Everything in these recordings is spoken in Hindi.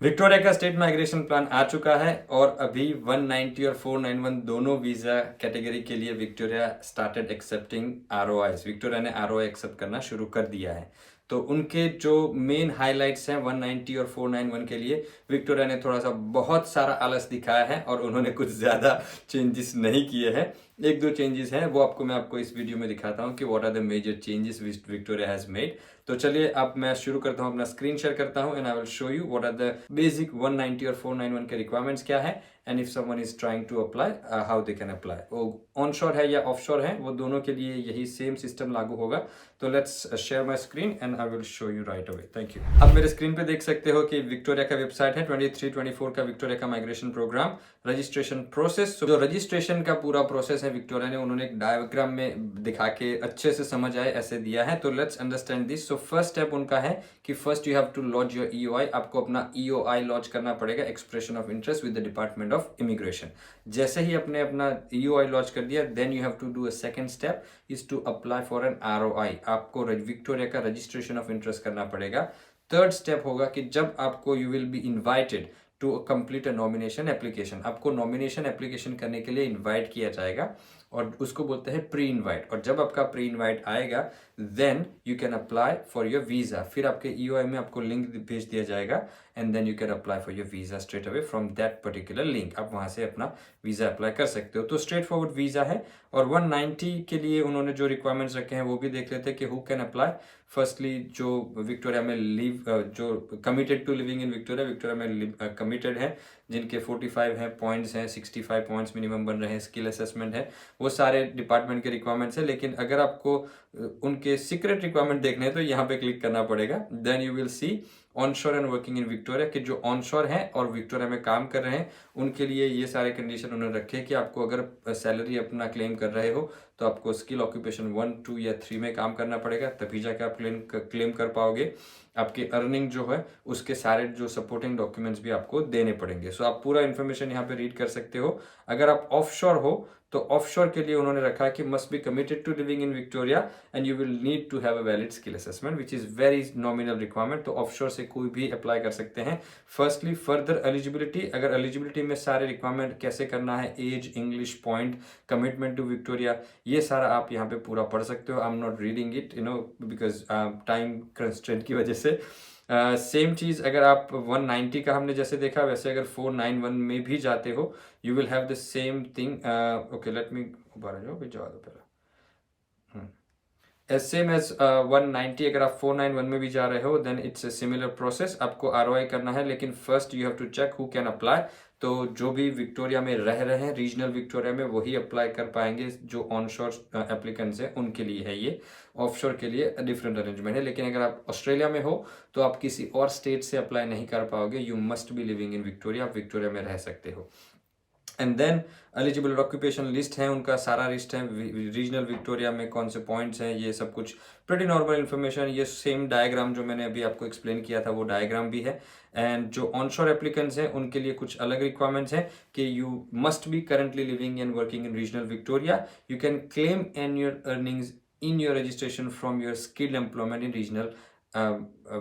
विक्टोरिया का स्टेट माइग्रेशन प्लान आ चुका है और अभी 190 और 491 दोनों वीज़ा कैटेगरी के लिए विक्टोरिया स्टार्टेड एक्सेप्टिंग आरओआईज। विक्टोरिया ने आरओआई एक्सेप्ट करना शुरू कर दिया है। तो उनके जो मेन हाइलाइट्स हैं 190 और 491 के लिए विक्टोरिया ने थोड़ा सा बहुत सारा आलस दिखाया है और उन्होंने कुछ ज़्यादा चेंजेस नहीं किए हैं। एक दो चेंजेस हैं वो मैं आपको इस वीडियो में दिखाता हूँ कि what are the major changes Victoria has made. तो चलिए अब मैं शुरू करता हूँ, अपना स्क्रीन शेयर करता हूँ and I will show you what are the basic 190 और 491 के रिक्वायरमेंट्स क्या है and if someone is trying to apply how they can apply. वो ऑनशोर है या ऑफशोर है वो दोनों के लिए यही सेम सिस्टम लागू होगा। तो let's share my screen and I will show you right away. Thank you. अब मेरे स्क्रीन पे देख सकते हो कि विक्टोरिया का वेबसाइट है 23-24 का विक्टोरिया का माइग्रेशन प्रोग्राम रजिस्ट्रेशन प्रोसेस। जो रजिस्ट्रेशन का पूरा प्रोसेस है विक्टोरिया ने उन्होंने एक डायग्राम में दिखा के अच्छे से समझ आए ऐसे दिया है। तो let's understand this. So first step उनका है कि first you have to launch your EOI. आपको अपना ईओआई लॉन्च करना पड़ेगा, expression of interest with the department of immigration. जैसे ही अपने अपना ईओआई लॉन्च कर दिया then you have to do a second step is to apply for an ROI. आपको विक्टोरिया का रजिस्ट्रेशन ऑफ इंटरेस्ट करना पड़ेगा। थर्ड स्टेप होगा कि जब आपको you will be invited to complete a nomination application. आपको नॉमिनेशन एप्लीकेशन करने के लिए इनवाइट किया जाएगा और उसको बोलते हैं प्री इनवाइट। और जब आपका प्री इनवाइट आएगा then you can apply for your visa. फिर आपके ईओआई में आपको लिंक भेज दिया जाएगा and then you can apply for your visa straight away from that particular link. आप वहाँ से अपना वीज़ा अप्लाई कर सकते हो। तो स्ट्रेट फॉरवर्ड वीज़ा है। और 190 के लिए उन्होंने जो रिक्वायरमेंट्स रखे हैं वो भी देख लेते हैं कि हु कैन अप्लाई। फर्स्टली जो विक्टोरिया में जो committed to living in Victoria, Victoria में कमिटेड है, जिनके 45 हैं पॉइंट्स हैं, 65 पॉइंट्स मिनिमम बन रहे हैं, स्किल असेसमेंट है, वो सारे डिपार्टमेंट के रिक्वायरमेंट्स है। लेकिन अगर आपको उनके सीक्रेट रिक्वायरमेंट देखने हैं तो यहाँ पे क्लिक करना पड़ेगा। Then you will see onshore and working in Victoria के जो ऑनशोर हैं और विक्टोरिया में काम कर रहे हैं उनके लिए ये सारे कंडीशन उन्होंने रखे कि आपको अगर सैलरी अपना क्लेम कर रहे हो तो आपको स्किल ऑक्यूपेशन 1, 2 या 3 में काम करना पड़ेगा, तभी जाके आप क्लेम कर पाओगे। आपकी अर्निंग जो है उसके सारे जो सपोर्टिंग डॉक्यूमेंट्स भी आपको देने पड़ेंगे। सो आप पूरा इन्फॉर्मेशन यहाँ पे रीड कर सकते हो। अगर आप ऑफशोर हो तो ऑफशोर के लिए उन्होंने रखा है कि must be committed to living in Victoria and you will need to have a valid skill assessment which is very nominal requirement. तो ऑफशोर से कोई भी अप्लाई कर सकते हैं। फर्स्टली फर्दर एलिजिबिलिटी, अगर एलिजिबिलिटी में सारे रिक्वायरमेंट कैसे करना है, age, English point, commitment to Victoria, ये सारा आप यहाँ पे पूरा पढ़ सकते हो। I am not reading it because time constraint की वजह से। सेम चीज़ अगर आप 190 का हमने जैसे देखा वैसे अगर 491 में भी जाते हो you will have the same thing. Okay let me ऊपर जाओ, जवा दो पहले। एज सेम एज 190 अगर आप 491 में भी जा रहे हो then it's a similar process. आपको आरओआई करना है लेकिन first you have to check who can apply. तो जो भी विक्टोरिया में रह रहे हैं रीजनल विक्टोरिया में वही अप्लाई कर पाएंगे। जो ऑनशोर एप्लीकेंट्स हैं उनके लिए है ये। ऑफशोर के लिए डिफरेंट अरेंजमेंट है। लेकिन अगर आप ऑस्ट्रेलिया में हो तो आप किसी और स्टेट से अप्लाई नहीं कर पाओगे। You must be living in Victoria, आप विक्टोरिया में रह सकते हो। And then eligible occupation list है, उनका सारा लिस्ट है रीजनल विक्टोरिया में कौन से पॉइंट्स हैं, ये सब कुछ प्रेटी नॉर्मल इन्फॉर्मेशन। ये सेम डायग्राम जो मैंने अभी आपको एक्सप्लेन किया था वो डायग्राम भी है। एंड जो ऑनशोर एप्लीकेंट्स हैं उनके लिए कुछ अलग रिक्वायरमेंट्स हैं कि you must B currently living and working in regional Victoria. You can claim annual earnings in your registration from your skilled employment in regional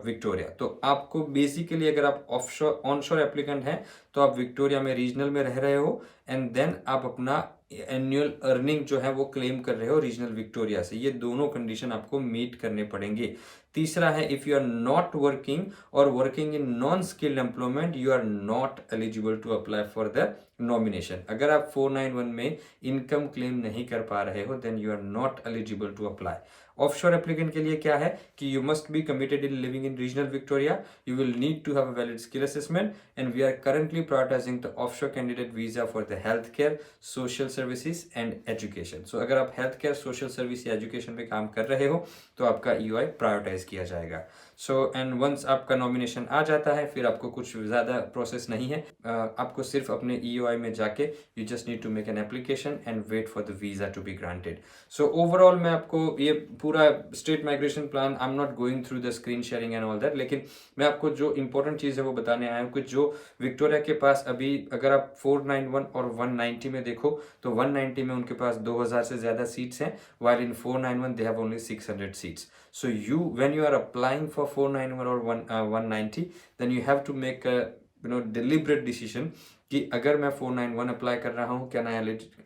Victoria. तो आपको बेसिकली अगर आप ऑफशोर ऑनशोर एप्लीकेंट हैं तो आप विक्टोरिया में रीजनल में रह रहे हो एंड देन आप अपना एनुअल अर्निंग जो है वो क्लेम कर रहे हो रीजनल विक्टोरिया से। ये दोनों कंडीशन आपको मीट करने पड़ेंगे। तीसरा है if you are not working और working in non skilled employment you are not eligible to apply for the nomination. अगर आप 491 में इनकम क्लेम नहीं कर पा रहे हो then you are not eligible to apply. Offshore applicant के लिए क्या है कि you must be committed in living in regional Victoria, you will need to have a valid skill assessment and we are currently prioritizing the offshore candidate visa for the health care, social services and education. So अगर आप हेल्थ केयर, सोशल सर्विस या एजुकेशन पे काम कर रहे हो तो आपका ईओआई प्रायोरिटाइज किया जाएगा। सो एंड वंस आपका नॉमिनेशन आ जाता है फिर आपको कुछ ज़्यादा प्रोसेस नहीं है। आपको सिर्फ अपने ईओआई में जाके you just need to make an application and wait for the visa to be granted. So overall मैं आपको ये पूरा state migration plan, I am not going through the screen sharing and all that, लेकिन मैं आपको जो इंपॉर्टेंट चीज़ है वो बताने आया हूँ कि जो विक्टोरिया के पास अभी अगर आप 491 और 190 में देखो तो 190 में उनके पास 2000 से ज़्यादा सीट्स हैं while in 491 they have only 600 seats. So when you are applying for 491 or 190 then you have to make a deliberate decision कि अगर मैं 491 अप्लाई कर रहा हूँ, can I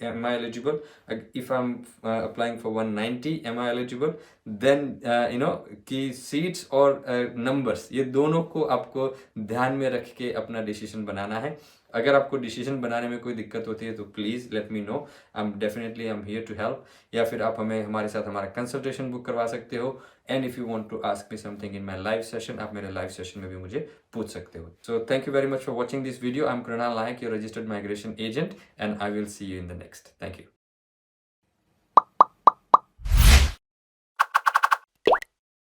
am I eligible, if I am applying for 190 am I eligible, then कि सीट्स और नंबर्स ये दोनों को आपको ध्यान में रख के अपना डिसीजन बनाना है। अगर आपको डिसीजन बनाने में कोई दिक्कत होती है तो please let me know, I am here to help. या फिर आप हमारे साथ हमारा कंसल्टेशन बुक करवा सकते हो। And if you want to ask me something in my live session, आप मेरे लाइव सेशन में भी मुझे पूछ सकते हो। So thank you very much for watching this video. I am Krunal Nayak, your registered migration agent, and I will see you in the next. Thank you.